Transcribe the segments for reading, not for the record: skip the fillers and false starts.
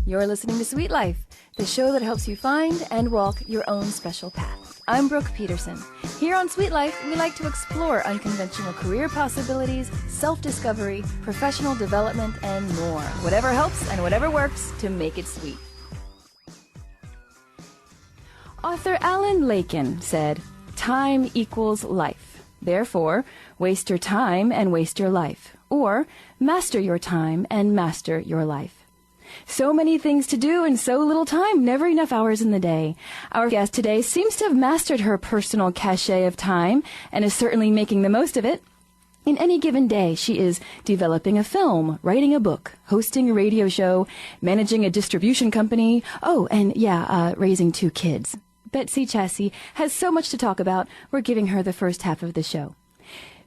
You're listening to Sweet Life, the show that helps you find and walk your own special path. I'm Brooke Peterson. Here on Sweet Life, we like to explore unconventional career possibilities, self-discovery, professional development, and more. Whatever helps and whatever works to make it sweet. Author Alan Lakin said, "Time equals life. Therefore, waste your time and waste your life. Or, master your time and master your life." So many things to do and so little time, never enough hours in the day. Our guest today seems to have mastered her personal cachet of time and is certainly making the most of it. In any given day, she is developing a film, writing a book, hosting a radio show, managing a distribution company, raising 2 kids. Betsy Chasse has so much to talk about, we're giving her the first half of the show.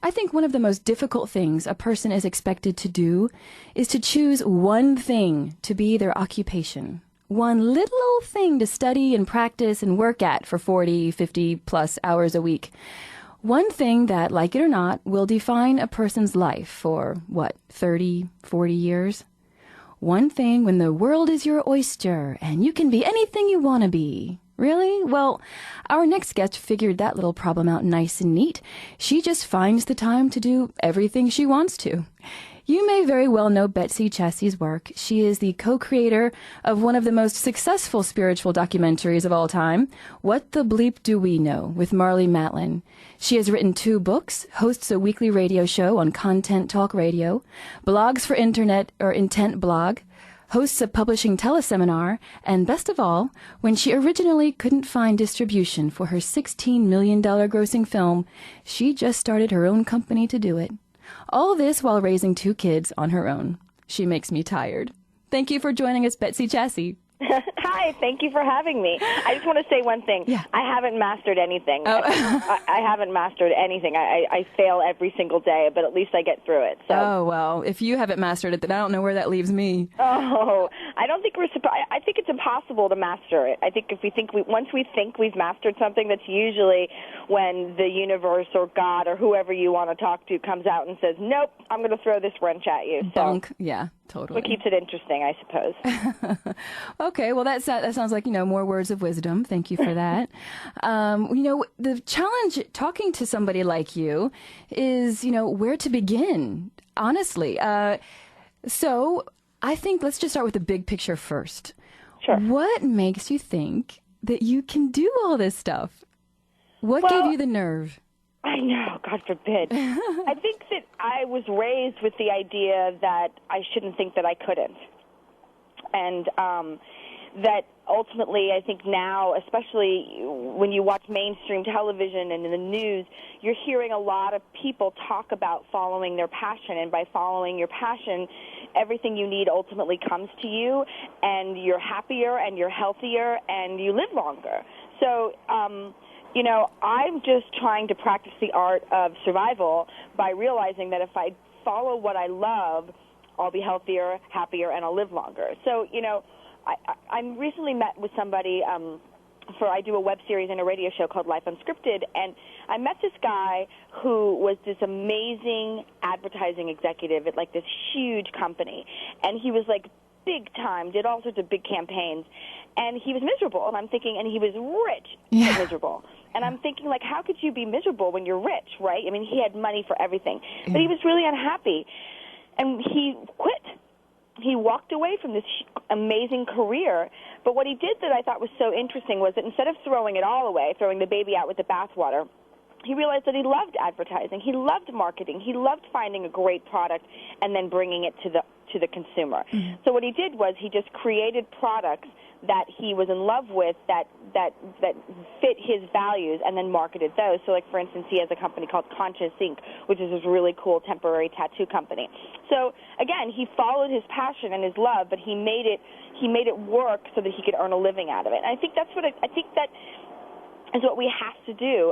I think one of the most difficult things a person is expected to do is to choose one thing to be their occupation. One little old thing to study and practice and work at for 40, 50 plus hours a week. One thing that, like it or not, will define a person's life for, 30, 40 years? One thing when the world is your oyster and you can be anything you want to be. Really? Well, our next guest figured that little problem out nice and neat. She just finds the time to do everything she wants to. You may very well know Betsy Chasse's work. She is the co-creator of one of the most successful spiritual documentaries of all time, What the Bleep Do We Know, with Marlee Matlin. She has written 2 books, hosts a weekly radio show on Content Talk Radio, blogs for Internet or Intent Blog, hosts a publishing teleseminar, and best of all, when she originally couldn't find distribution for her $16 million grossing film, she just started her own company to do it. All this while raising 2 kids on her own. She makes me tired. Thank you for joining us, Betsy Chasse. Hi, thank you for having me. I just want to say one thing. Yeah. I haven't mastered anything. Oh. I haven't mastered anything. I fail every single day, but at least I get through it. So. Oh, well, if you haven't mastered it, then I don't know where that leaves me. Oh, I don't think I think it's impossible to master it. I think once we think we've mastered something, that's usually when the universe or God or whoever you want to talk to comes out and says, "Nope, I'm going to throw this wrench at you." So, Bonk. Yeah, totally. what keeps it interesting, I suppose. Okay, well, that sounds like, more words of wisdom. Thank you for that. The challenge talking to somebody like you is, where to begin, honestly. So I think let's just start with the big picture first. Sure. What makes you think that you can do all this stuff? What gave you the nerve? I know, God forbid. I think that I was raised with the idea that I shouldn't think that I couldn't. And that ultimately, I think now, especially when you watch mainstream television and in the news, you're hearing a lot of people talk about following their passion. And by following your passion, everything you need ultimately comes to you, and you're happier and you're healthier and you live longer. So, I'm just trying to practice the art of survival by realizing that if I follow what I love, I'll be healthier, happier, and I'll live longer. So, I recently met with somebody I do a web series and a radio show called Life Unscripted, and I met this guy who was this amazing advertising executive at this huge company, and he was big time, did all sorts of big campaigns, and he was miserable, and I'm thinking, and he was rich, but miserable. And I'm thinking, how could you be miserable when you're rich, right? I mean, he had money for everything, but he was really unhappy. And he quit. He walked away from this amazing career. But what he did that I thought was so interesting was that instead of throwing it all away, throwing the baby out with the bathwater, he realized that he loved advertising. He loved marketing. He loved finding a great product and then bringing it to the consumer. Mm-hmm. So what he did was he just created products that he was in love with that fit his values and then marketed those. So, for instance, he has a company called Conscious Inc., which is this really cool temporary tattoo company. So, again, he followed his passion and his love, but he made it work so that he could earn a living out of it. And I think that's what I think that is what we have to do.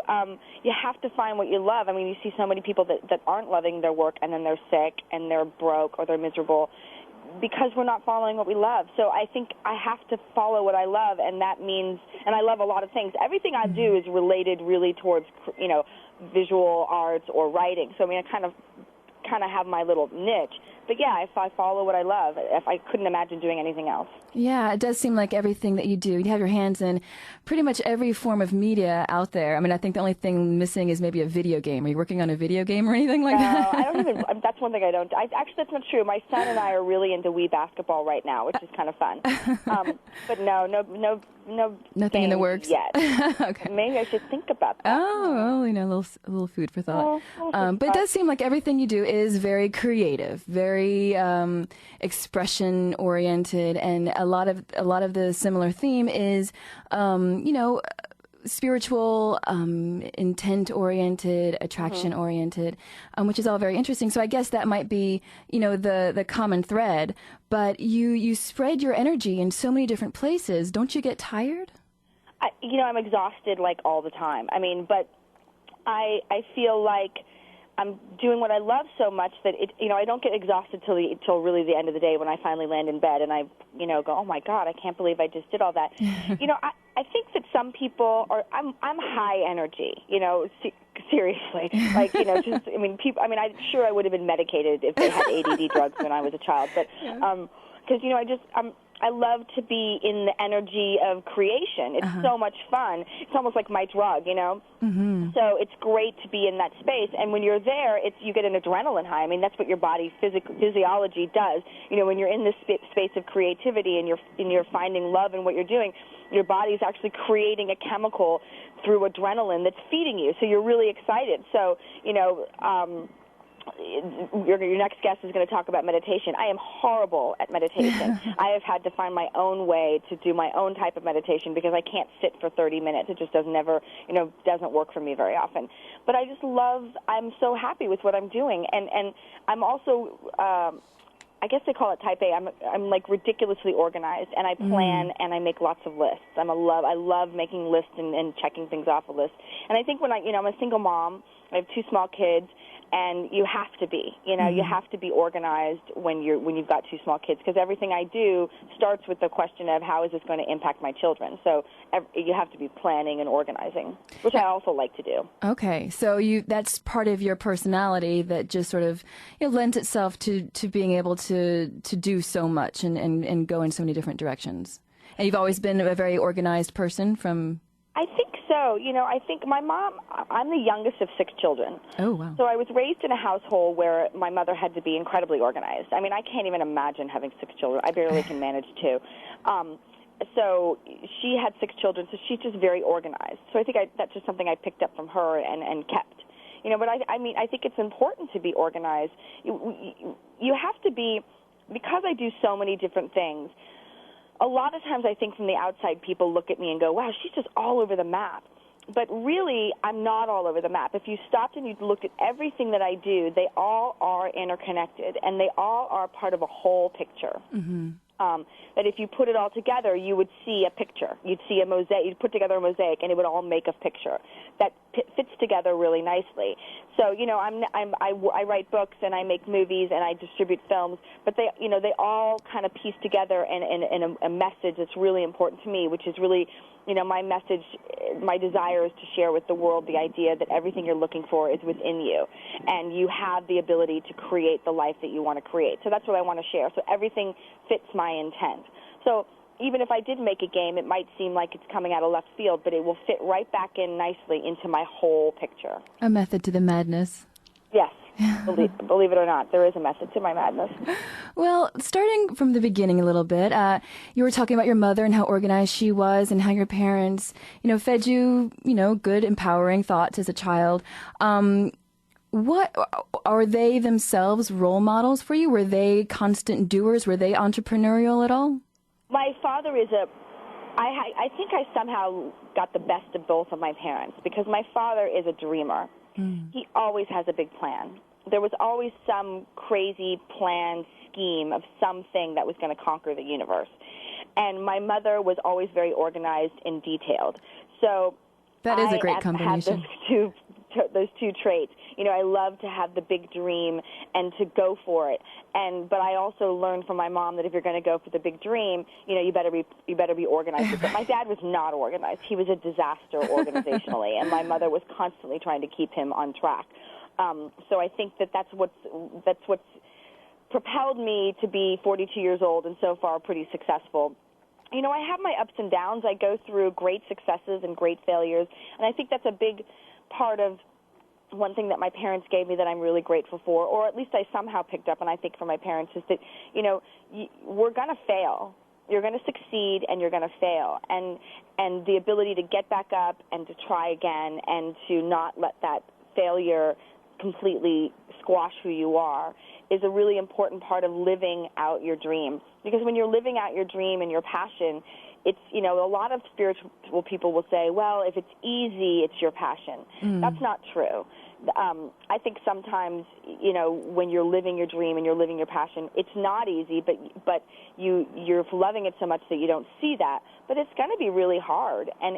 You have to find what you love. I mean, you see so many people that aren't loving their work, and then they're sick and they're broke or they're miserable because we're not following what we love. So I think I have to follow what I love, and that means, and I love a lot of things. Everything I do is related really towards, visual arts or writing. So I mean, I kind of have my little niche. yeah, if I follow what I love, if I couldn't imagine doing anything else. Yeah, it does seem like everything that you do, you have your hands in pretty much every form of media out there. I mean, I think the only thing missing is maybe a video game. Are you working on a video game or anything like that? No, I don't even. That's one thing I don't. Actually, that's not true. My son and I are really into Wii basketball right now, which is kind of fun. But no Nothing in the works yet. Okay. Maybe I should think about that. Oh, well, a little food for thought. But it thought. does seem like everything you do is very creative, very expression oriented, and a lot of the similar theme is, spiritual, intent oriented, attraction oriented, which is all very interesting. So I guess that might be, the common thread. But you spread your energy in so many different places. Don't you get tired? I'm exhausted like all the time. I mean, but I feel like I'm doing what I love so much that I don't get exhausted till really the end of the day when I finally land in bed and I go, oh my God, I can't believe I just did all that. I think that some people are. I'm high energy. Seriously, like people. I mean, I'm sure I would have been medicated if they had ADD drugs when I was a child, but because I love to be in the energy of creation. It's so much fun. It's almost like my drug, Mm-hmm. So it's great to be in that space. And when you're there, you get an adrenaline high. I mean, that's what your body's physiology does. When you're in this space of creativity and you're finding love in what you're doing, your body's actually creating a chemical through adrenaline that's feeding you. So you're really excited. So, your next guest is going to talk about meditation. I am horrible at meditation. I have had to find my own way to do my own type of meditation because I can't sit for 30 minutes. It just doesn't work for me very often. But I'm so happy with what I'm doing. And I'm also, I guess they call it type A. I'm like ridiculously organized, and I plan and I make lots of lists. I love making lists and checking things off a list. And I think when I'm a single mom, I have 2 small kids, and you have to be, you have to be organized when you've got 2 small kids, because everything I do starts with the question of how is this going to impact my children. So you have to be planning and organizing, which I also like to do. Okay, so that's part of your personality that just sort of lends itself to being able to do so much and go in so many different directions. And you've always been a very organized person from... I think so. I think my mom, I'm the youngest of 6 children. Oh, wow. So I was raised in a household where my mother had to be incredibly organized. I mean, I can't even imagine having 6 children. I barely can manage 2. So she had 6 children, so she's just very organized. So I think that's just something I picked up from her and kept. But I think it's important to be organized. You have to be, because I do so many different things, a lot of times I think from the outside people look at me and go, wow, she's just all over the map. But really, I'm not all over the map. If you stopped and you looked at everything that I do, they all are interconnected, and they all are part of a whole picture. Mm-hmm. That if you put it all together, you would see a picture. You'd see a mosaic. You'd put together a mosaic, and it would all make a picture that fits together really nicely. So, I write books and I make movies and I distribute films, but they all kind of piece together in a message that's really important to me, which is really, my message, my desire is to share with the world the idea that everything you're looking for is within you, and you have the ability to create the life that you want to create. So that's what I want to share. So everything fits my intent. So even if I did make a game, it might seem like it's coming out of left field, but it will fit right back in nicely into my whole picture. A method to the madness. Yes. Believe it or not, there is a method to my madness. Well, starting from the beginning a little bit, you were talking about your mother and how organized she was and how your parents, fed you, good, empowering thoughts as a child. What are they themselves role models for you? Were they constant doers? Were they entrepreneurial at all? My father is I think I somehow got the best of both of my parents, because my father is a dreamer. He always has a big plan. There was always some crazy plan, scheme of something that was going to conquer the universe. And my mother was always very organized and detailed. So that is a great combination. Those two traits. I love to have the big dream and to go for it. But I also learned from my mom that if you're going to go for the big dream, you better be organized with it. My dad was not organized. He was a disaster organizationally, and my mother was constantly trying to keep him on track. So I think that's what's propelled me to be 42 years old and so far pretty successful. You know, I have my ups and downs. I go through great successes and great failures, and I think that's a big part of one thing that my parents gave me that I'm really grateful for, or at least I somehow picked up, and I think from my parents, is that, you know, we're going to fail. You're going to succeed and you're going to fail. And the ability to get back up and to try again and to not let that failure completely squash who you are is a really important part of living out your dream. Because when you're living out your dream and your passion, it's, you know, a lot of spiritual people will say, well, if it's easy, it's your passion. That's not true. I think sometimes, you know, when you're living your dream and you're living your passion, it's not easy, but you're loving it so much that you don't see that. But it's going to be really hard, and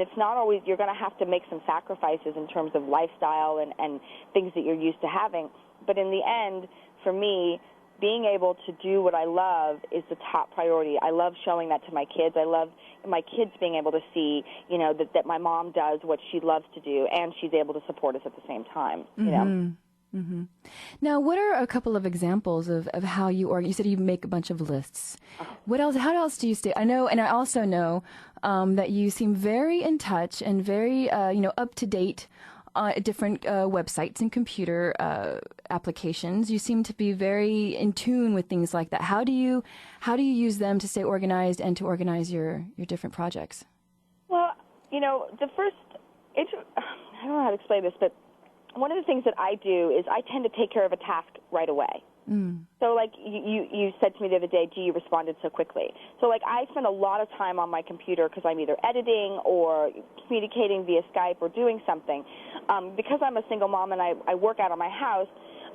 it's not always, you're going to have to make some sacrifices in terms of lifestyle and things that you're used to having. But in the end, for me, being able to do what I love is the top priority. I love showing that to my kids. I love my kids being able to see, you know, that my mom does what she loves to do, and she's able to support us at the same time, you know. Mm-hmm. Now, what are a couple of examples of how you said you make a bunch of lists. What else? How else do you stay? I know, and I also know that you seem very in touch and very, up to date different websites and computer applications. You seem to be very in tune with things like that. How do you use them to stay organized and to organize your different projects? Well, you know, I don't know how to explain this, but one of the things that I do is I tend to take care of a task right away. So, like, you said to me the other day, gee, you responded so quickly. So, like, I spend a lot of time on my computer because I'm either editing or communicating via Skype or doing something. Because I'm a single mom and I work out of my house,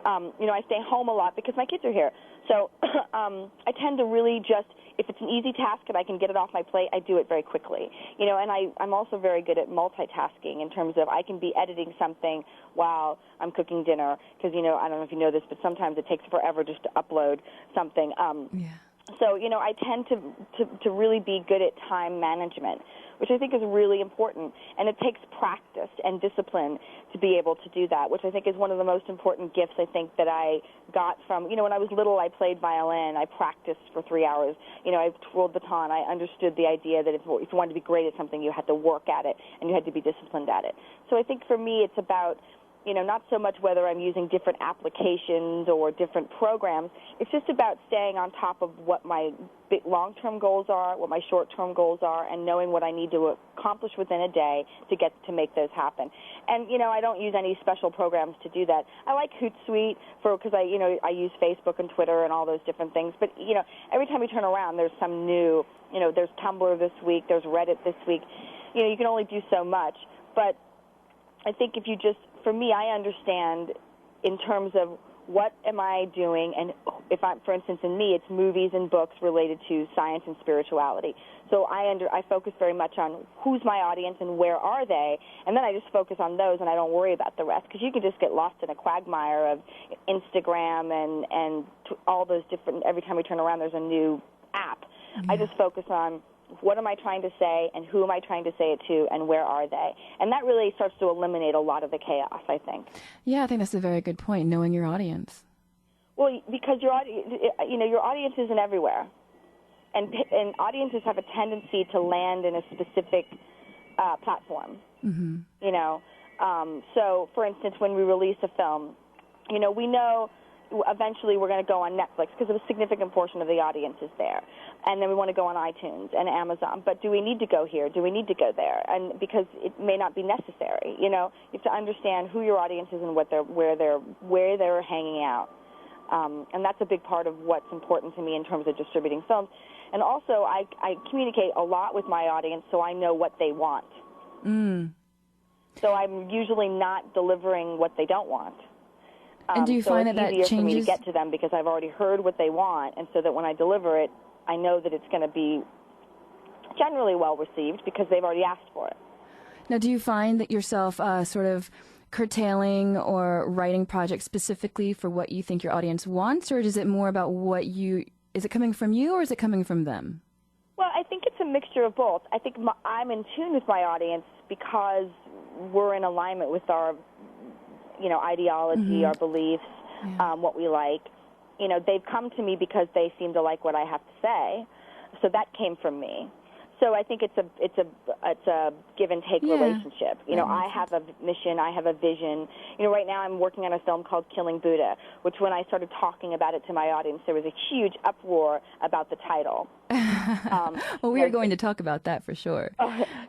I stay home a lot because my kids are here. So I tend to really just, if it's an easy task and I can get it off my plate, I do it very quickly. You know, and I'm also very good at multitasking in terms of I can be editing something while I'm cooking dinner because, you know, I don't know if you know this, but sometimes it takes forever just to upload something. So, you know, I tend to really be good at time management, which I think is really important. And it takes practice and discipline to be able to do that, which I think is one of the most important gifts I think that I got from, you know, when I was little, I played violin. I practiced for 3 hours. You know, I twirled baton. I understood the idea that if you wanted to be great at something, you had to work at it and you had to be disciplined at it. So I think for me it's about, you know, not so much whether I'm using different applications or different programs. It's just about staying on top of what my long-term goals are, what my short-term goals are, and knowing what I need to accomplish within a day to make those happen. And, you know, I don't use any special programs to do that. I like Hootsuite because I use Facebook and Twitter and all those different things. But, you know, every time we turn around, there's some new, you know, there's Tumblr this week, there's Reddit this week. You know, you can only do so much. But I think if you just, for me, I understand in terms of what am I doing, and if I'm, for instance, in me, it's movies and books related to science and spirituality. So I focus very much on who's my audience and where are they, and then I just focus on those and I don't worry about the rest because you can just get lost in a quagmire of Instagram and all those different. Every time we turn around, there's a new app. Yeah. I just focus on what am I trying to say and who am I trying to say it to and where are they? And that really starts to eliminate a lot of the chaos, I think. Yeah, I think that's a very good point, knowing your audience. Well, because your audience isn't everywhere. And audiences have a tendency to land in a specific platform. Mm-hmm. You know, so, for instance, when we release a film, you know, we know eventually we're going to go on Netflix because a significant portion of the audience is there. And then we want to go on iTunes and Amazon. But do we need to go here? Do we need to go there? And because it may not be necessary, you know, you have to understand who your audience is and where they're hanging out. And that's a big part of what's important to me in terms of distributing films. And also, I communicate a lot with my audience so I know what they want. So I'm usually not delivering what they don't want. And do you find that changes? It's easier for me to get to them because I've already heard what they want, and so that when I deliver it, I know that it's going to be generally well received because they've already asked for it. Now, do you find that yourself sort of curtailing or writing projects specifically for what you think your audience wants, or is it more about is it coming from you or is it coming from them? Well, I think it's a mixture of both. I think I'm in tune with my audience because we're in alignment with our, you know, ideology, our beliefs, what we like. they've come to me because they seem to like what I have to say. So that came from me. So I think it's a give and take relationship. I have a mission, I have a vision. Right now I'm working on a film called Killing Buddha, which when I started talking about it to my audience, there was a huge uproar about the title. Well, we are going to talk about that for sure.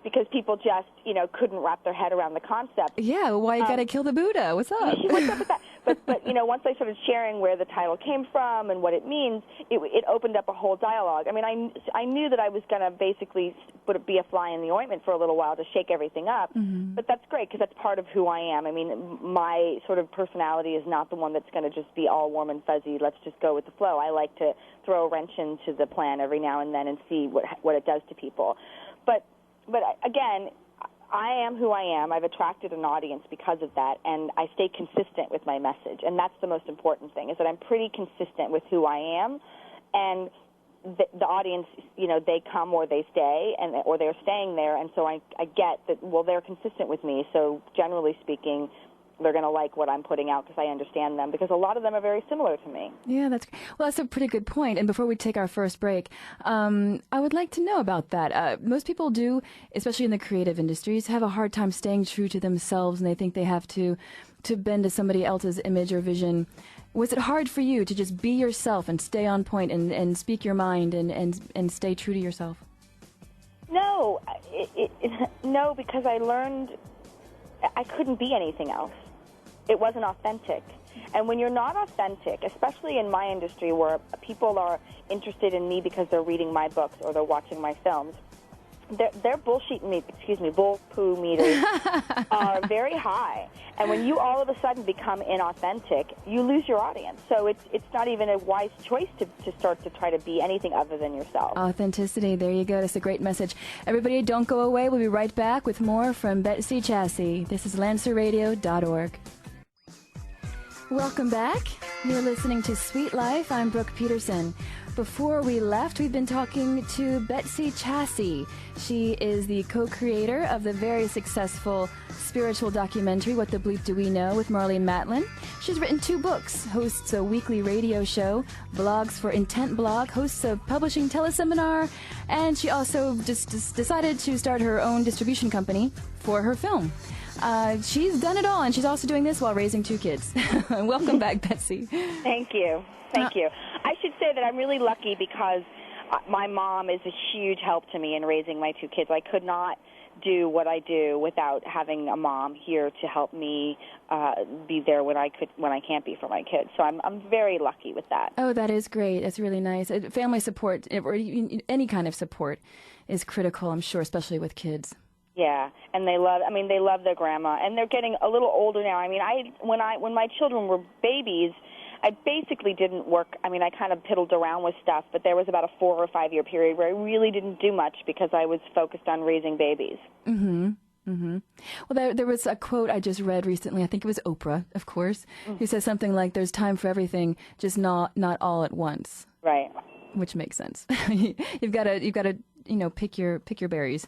Because people just, couldn't wrap their head around the concept. Yeah, why you got to kill the Buddha? What's up? What's up with that? But once I started sharing where the title came from and what it means, it opened up a whole dialogue. I mean, I knew that I was going to basically be a fly in the ointment for a little while to shake everything up. Mm-hmm. But that's great because that's part of who I am. I mean, my sort of personality is not the one that's going to just be all warm and fuzzy. Let's just go with the flow. I like to throw a wrench into the plan every now and then and see what it does to people. But again, I am who I am. I've attracted an audience because of that, and I stay consistent with my message. And that's the most important thing, is that I'm pretty consistent with who I am. And the audience, they come or they stay, or they're staying there. And so I get that, well, they're consistent with me. So generally speaking, they're going to like what I'm putting out because I understand them, because a lot of them are very similar to me. Yeah, that's a pretty good point. And before we take our first break, I would like to know about that. Most people do, especially in the creative industries, have a hard time staying true to themselves, and they think they have to bend to somebody else's image or vision. Was it hard for you to just be yourself and stay on point and speak your mind and stay true to yourself? No, no, because I learned I couldn't be anything else. It wasn't authentic. And when you're not authentic, especially in my industry where people are interested in me because they're reading my books or they're watching my films, their bull-poo meters are very high. And when you all of a sudden become inauthentic, you lose your audience. So it's not even a wise choice to start to try to be anything other than yourself. Authenticity, there you go. That's a great message. Everybody, don't go away. We'll be right back with more from Betsy Chasse. This is LancerRadio.org. Welcome back. You're listening to Sweet Life. I'm Brooke Peterson. Before we left, we've been talking to Betsy Chasse. She is the co-creator of the very successful spiritual documentary, What the Bleep Do We Know, with Marlene Matlin. She's written 2 books, hosts a weekly radio show, blogs for Intent Blog, hosts a publishing teleseminar, and she also just decided to start her own distribution company for her film. She's done it all, and she's also doing this while raising 2 kids. Welcome back, Betsy. Thank you. Thank you. I should say that I'm really lucky because my mom is a huge help to me in raising my 2 kids. I could not do what I do without having a mom here to help me be there when I can't be for my kids. So I'm very lucky with that. Oh, that is great. That's really nice. Family support, or any kind of support, is critical, I'm sure, especially with kids. Yeah, and they love their grandma, and they're getting a little older now. I mean, when my children were babies, I basically didn't work. I mean, I kind of piddled around with stuff, but there was about a 4 or 5 year period where I really didn't do much because I was focused on raising babies. Mm-hmm. Mm-hmm. Well, there was a quote I just read recently. I think it was Oprah, of course, who says something like, "There's time for everything, just not all at once." Right. Which makes sense. You've got to pick your berries.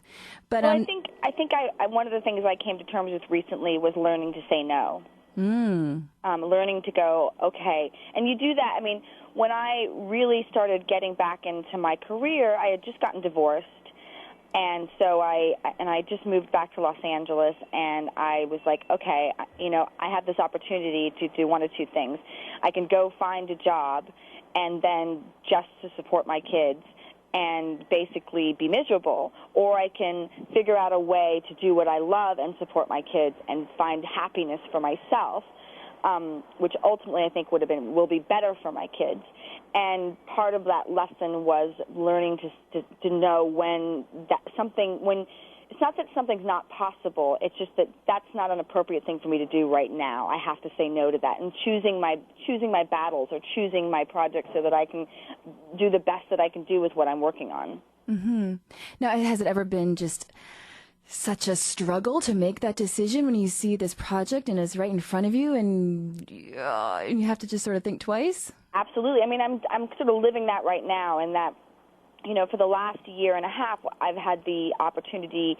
But well, I think one of the things I came to terms with recently was learning to say no. Learning to go, okay. And you do that. I mean, when I really started getting back into my career, I had just gotten divorced. And so I just moved back to Los Angeles, and I was like, okay, I have this opportunity to do one of 2 things. I can go find a job and then just to support my kids and basically be miserable, or I can figure out a way to do what I love and support my kids and find happiness for myself, which ultimately I think will be better for my kids. And part of that lesson was learning to know when it's not that something's not possible, it's just that that's not an appropriate thing for me to do right now. I have to say no to that, and choosing my battles or choosing my projects so that I can do the best that I can do with what I'm working on. Mm-hmm. Now, has it ever been just such a struggle to make that decision when you see this project and it's right in front of you, and you have to just sort of think twice? Absolutely. I mean, I'm sort of living that right now, and that, for the last year and a half, I've had the opportunity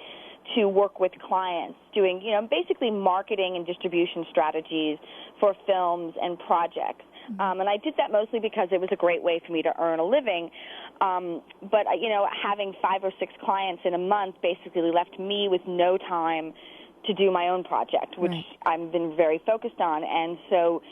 to work with clients doing, basically marketing and distribution strategies for films and projects. And I did that mostly because it was a great way for me to earn a living. But, having 5 or 6 clients in a month basically left me with no time to do my own project, which I've been very focused on. And so,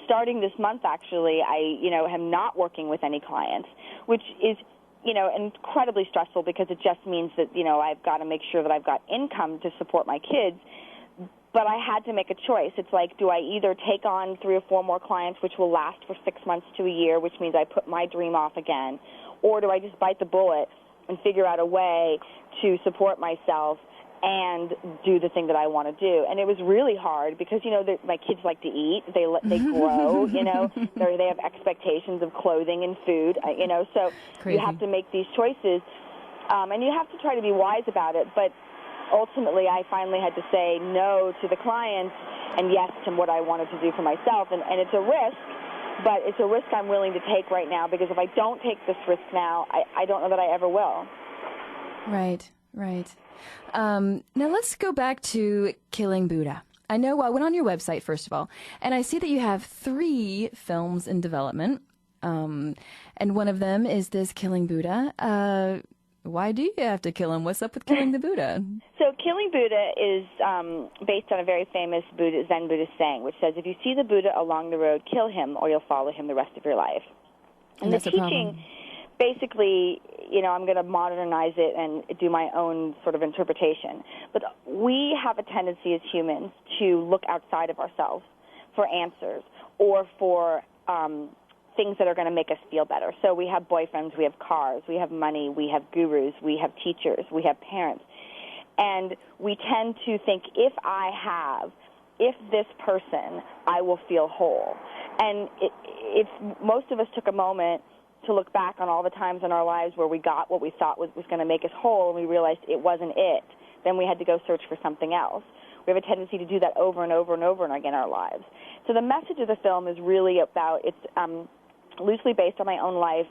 starting this month, actually, I, am not working with any clients, which is, incredibly stressful because it just means that, I've got to make sure that I've got income to support my kids. But I had to make a choice. It's like, do I either take on 3 or 4 more clients, which will last for 6 months to a year, which means I put my dream off again, or do I just bite the bullet and figure out a way to support myself and do the thing that I want to do? And it was really hard because, my kids like to eat. They grow, they have expectations of clothing and food, so Crazy. You have to make these choices, and you have to try to be wise about it. But ultimately, I finally had to say no to the clients and yes to what I wanted to do for myself. And it's a risk, but it's a risk I'm willing to take right now, because if I don't take this risk now, I don't know that I ever will. Right. Now let's go back to Killing Buddha. I know I went on your website, first of all, and I see that you have 3 films in development, and one of them is this Killing Buddha. Why do you have to kill him? What's up with killing the Buddha? So Killing Buddha is based on a very famous Zen Buddhist saying, which says, if you see the Buddha along the road, kill him, or you'll follow him the rest of your life. And the teaching, basically, I'm going to modernize it and do my own sort of interpretation. But we have a tendency as humans to look outside of ourselves for answers or for things that are going to make us feel better. So we have boyfriends, we have cars, we have money, we have gurus, we have teachers, we have parents. And we tend to think, if this person, I will feel whole. And if most of us took a moment to look back on all the times in our lives where we got what we thought was going to make us whole, and we realized it wasn't it, then we had to go search for something else. We have a tendency to do that over and over and over again in our lives. So the message of the film is really about, it's loosely based on my own life,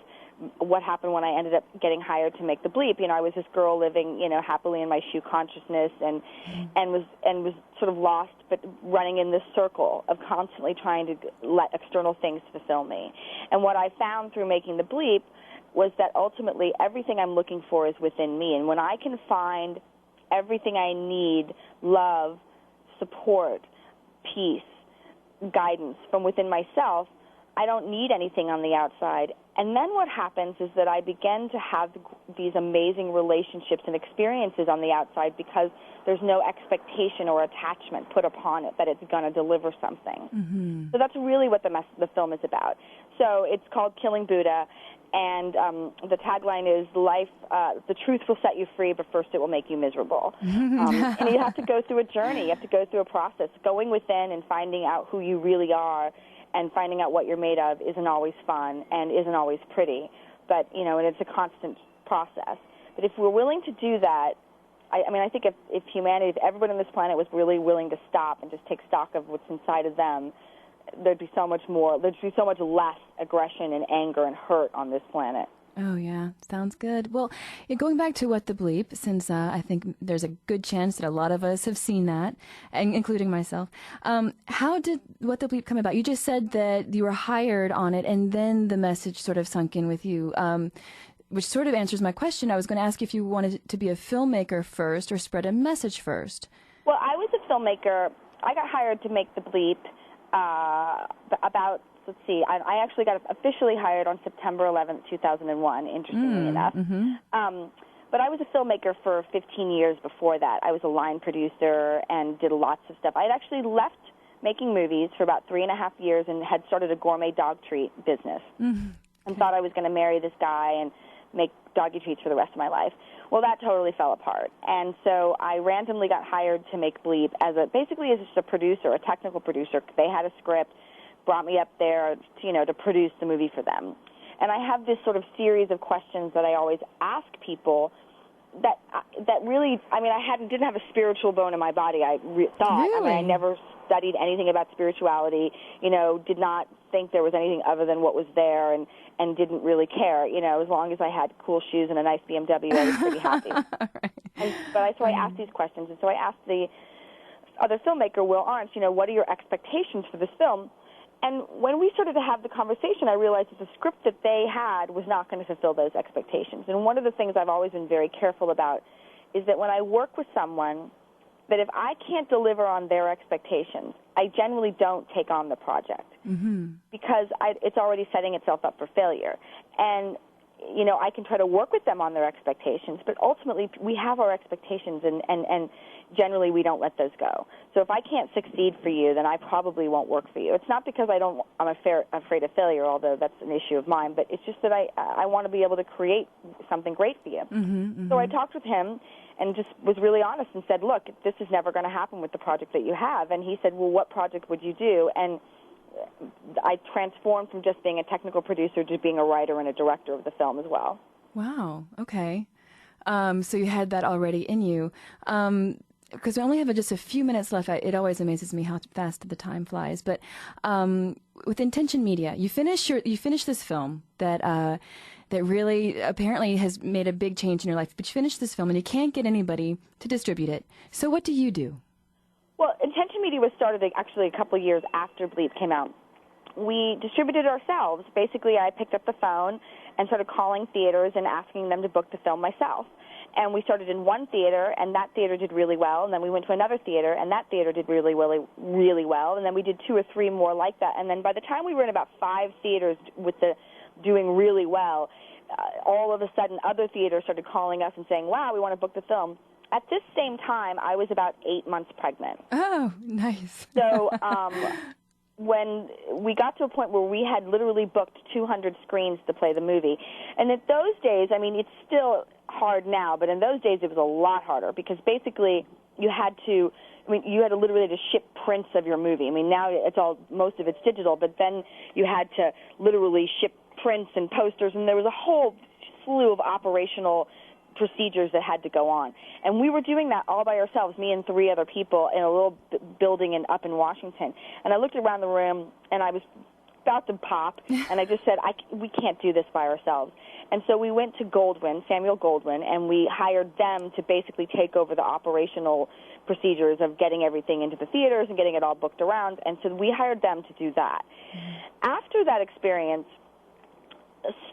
what happened when I ended up getting hired to make The Bleep. I was this girl living, happily in my shoe consciousness and was sort of lost, but running in this circle of constantly trying to let external things fulfill me. And what I found through making The Bleep was that ultimately everything I'm looking for is within me. And when I can find everything I need, love, support, peace, guidance from within myself, I don't need anything on the outside. And then what happens is that I begin to have these amazing relationships and experiences on the outside because there's no expectation or attachment put upon it that it's going to deliver something. Mm-hmm. So that's really what the film is about. So it's called Killing Buddha, and the tagline is, "Life, the truth will set you free, but first it will make you miserable." And you have to go through a journey. You have to go through a process. Going within and finding out who you really are and finding out what you're made of isn't always fun and isn't always pretty, but, and it's a constant process. But if we're willing to do that, I think if humanity, if everybody on this planet was really willing to stop and just take stock of what's inside of them, there'd be so much less aggression and anger and hurt on this planet. Oh, yeah. Sounds good. Well, going back to What the Bleep, since I think there's a good chance that a lot of us have seen that, and including myself, how did What the Bleep come about? You just said that you were hired on it, and then the message sort of sunk in with you, which sort of answers my question. I was going to ask if you wanted to be a filmmaker first or spread a message first. Well, I was a filmmaker. I got hired to make The Bleep about... Let's see, I actually got officially hired on September 11th, 2001, interestingly enough. Mm-hmm. But I was a filmmaker for 15 years before that. I was a line producer and did lots of stuff. I had actually left making movies for about 3.5 years and had started a gourmet dog treat business and thought I was going to marry this guy and make doggy treats for the rest of my life. Well, that totally fell apart. And so I randomly got hired to make Bleep basically as just a producer, a technical producer. They had a script, brought me up there, to produce the movie for them. And I have this sort of series of questions that I always ask people that really, I didn't have a spiritual bone in my body, I thought. Really? I never studied anything about spirituality, did not think there was anything other than what was there and didn't really care. As long as I had cool shoes and a nice BMW, I was pretty happy. Right. So I asked these questions. And so I asked the other filmmaker, Will Arndt, what are your expectations for this film? And when we started to have the conversation, I realized that the script that they had was not going to fulfill those expectations. And one of the things I've always been very careful about is that when I work with someone, that if I can't deliver on their expectations, I generally don't take on the project because it's already setting itself up for failure. And you know, I can try to work with them on their expectations, but ultimately we have our expectations, and generally we don't let those go. So if I can't succeed for you, then I probably won't work for you. It's not because I'm afraid of failure, although that's an issue of mine, but it's just that I want to be able to create something great for you. So I talked with him and just was really honest and said, look, this is never going to happen with the project that you have. And he said, well, what project would you do? And I transformed from just being a technical producer to being a writer and a director of the film as well. Wow. Okay. So you had that already in you. Because we only have just a few minutes left. It always amazes me how fast the time flies. But with Intention Media, you finished this film that really apparently has made a big change in your life. But you finished this film and you can't get anybody to distribute it. So what do you do? Well, Intention Media was started actually a couple of years after Bleep came out. We distributed ourselves. Basically, I picked up the phone and started calling theaters and asking them to book the film myself. And we started in one theater, and that theater did really well. And then we went to another theater, and that theater did really, really, really well. And then we did 2 or 3 more like that. And then by the time we were in about 5 theaters with doing really well, all of a sudden other theaters started calling us and saying, wow, we want to book the film. At this same time, I was about 8 months pregnant. Oh, nice. So when we got to a point where we had literally booked 200 screens to play the movie, and at those days, I mean, it's still hard now, but in those days it was a lot harder because basically you had to literally just ship prints of your movie. I mean, now most of it's digital, but then you had to literally ship prints and posters, and there was a whole slew of operational procedures that had to go on. And we were doing that all by ourselves, me and 3 other people in a little building up in Washington. And I looked around the room, and I was about to pop, and I just said, we can't do this by ourselves. And so we went to Samuel Goldwyn, and we hired them to basically take over the operational procedures of getting everything into the theaters and getting it all booked around. And so we hired them to do that. After that experience,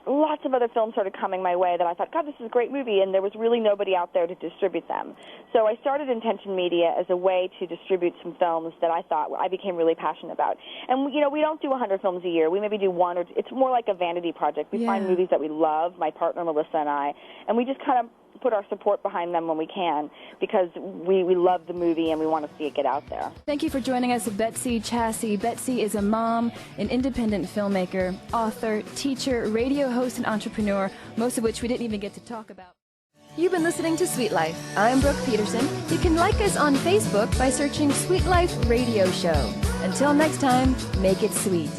lots of other films started coming my way that I thought, God, this is a great movie, and there was really nobody out there to distribute them. So I started Intention Media as a way to distribute some films that I thought I became really passionate about. And, you know, we don't do 100 films a year. We maybe do 1 or 2. It's more like a vanity project. We find movies that we love, my partner Melissa and I, and we just kind of put our support behind them when we can because we love the movie and we want to see it get out there. Thank you for joining us, Betsy Chasse. Betsy is a mom, an independent filmmaker, author, teacher, radio host, and entrepreneur, most of which we didn't even get to talk about. You've been listening to Sweet Life. I'm Brooke Peterson. You can like us on Facebook by searching Sweet Life Radio Show. Until next time, make it sweet.